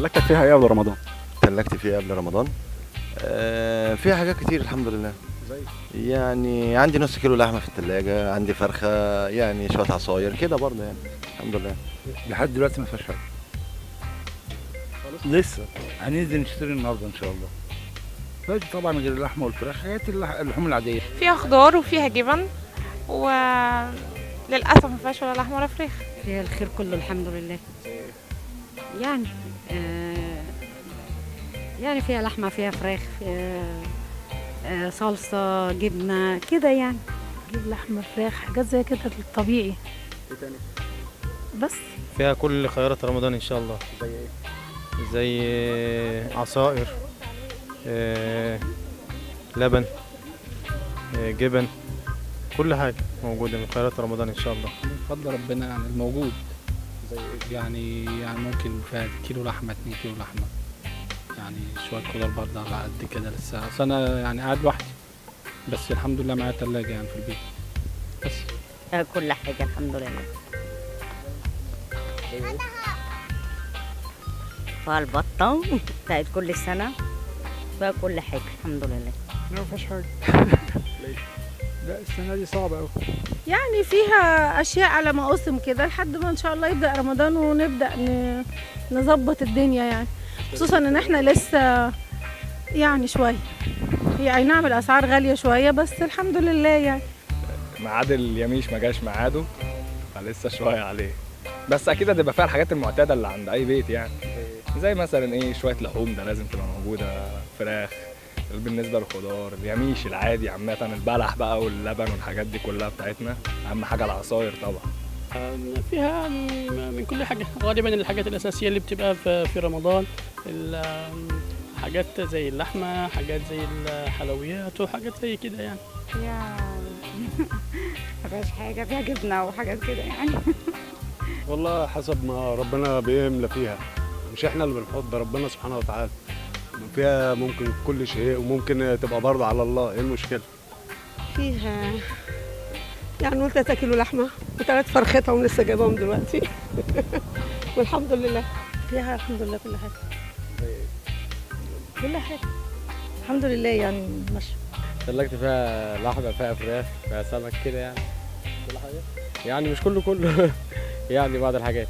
تلاجتك فيها ايه قبل رمضان؟ تلاجتي فيها قبل رمضان. فيها حاجات كتير الحمد لله. زي يعني عندي نص كيلو لحمه في التلاجة، عندي فرخه، يعني شويه عصاير كده برضه يعني. الحمد لله. لحد دلوقتي ما فيهاش حاجه. لسه هننزل نشتري النهارده ان شاء الله. بس طبعا غير اللحمه والفراخ حاجات اللحوم العاديه. فيها خضار وفيها جبن، وللأسف ما فيهاش ولا لحمة ولا فراخ. فيها الخير كله الحمد لله. يعني يعني فيها لحمة فيها فراخ فيها صلصة جبنة كده يعني. جيب لحمة فراخ حاجات زي كده الطبيعي. ايه تاني؟ بس فيها كل خيارات رمضان ان شاء الله. زي ايه؟ زي عصائر، لبن، جبن، كل حاجة موجودة من خيارات رمضان ان شاء الله. بفضل ربنا يعني الموجود. زي ايه؟ يعني ممكن فيها كيلو لحمة 2 كيلو لحمة، يعني شوية خضار برضه على قد كده لسه، أصل أنا يعني قاعد لوحدي، بس الحمد لله معايا تلاجة يعني في البيت بس. كل حاجة الحمد لله. فيها البطة بتاعت كل سنة، فيها كل حاجة الحمد لله. ما فيهاش حاجة. لا السنة دي صعبة أوي. يعني فيها أشياء على مواسم كده لحد ما إن شاء الله يبدأ رمضان ونبدأ نظبط الدنيا يعني، خصوصا إن إحنا لسه يعني شوية، هي أي نعم الأسعار غالية شوية بس الحمد لله يعني. ميعاد اليميش ما جاش ميعاده، فلسه شويه عليه، بس اكيد هتبقى فيها الحاجات المعتاده اللي عند اي بيت يعني. زي مثلا ايه، شويه لحوم ده لازم تبقى موجوده، فراخ. بالنسبه للخضار اليميش العادي عامه، البلح بقى واللبن والحاجات دي كلها بتاعتنا. اهم حاجه العصاير طبعا. فيها من كل حاجة، غالبا الحاجات الأساسية اللي بتبقى في رمضان، حاجات زي اللحمة، حاجات زي الحلويات وحاجات زي كده يعني. فيها ما فيهاش حاجة، فيها جبنة وحاجات كده يعني. والله حسب ما ربنا بيملى فيها، مش احنا اللي بنحط، ده ربنا سبحانه وتعالى. فيها ممكن كل شيء، وممكن تبقى برضه على الله. ايه المشكلة؟ فيها يعني قلت 3 كيلو لحمة و3 فرختهم لسه جايبهم دلوقتي. والحمد لله فيها الحمد لله كل حاجة. كل حاجة الحمد لله يعني ماشي. تلاجتي فيها لحمة، فيها فراخ، فيها سمك كده يعني. كل حاجة؟ يعني مش كله يعني بعض الحاجات.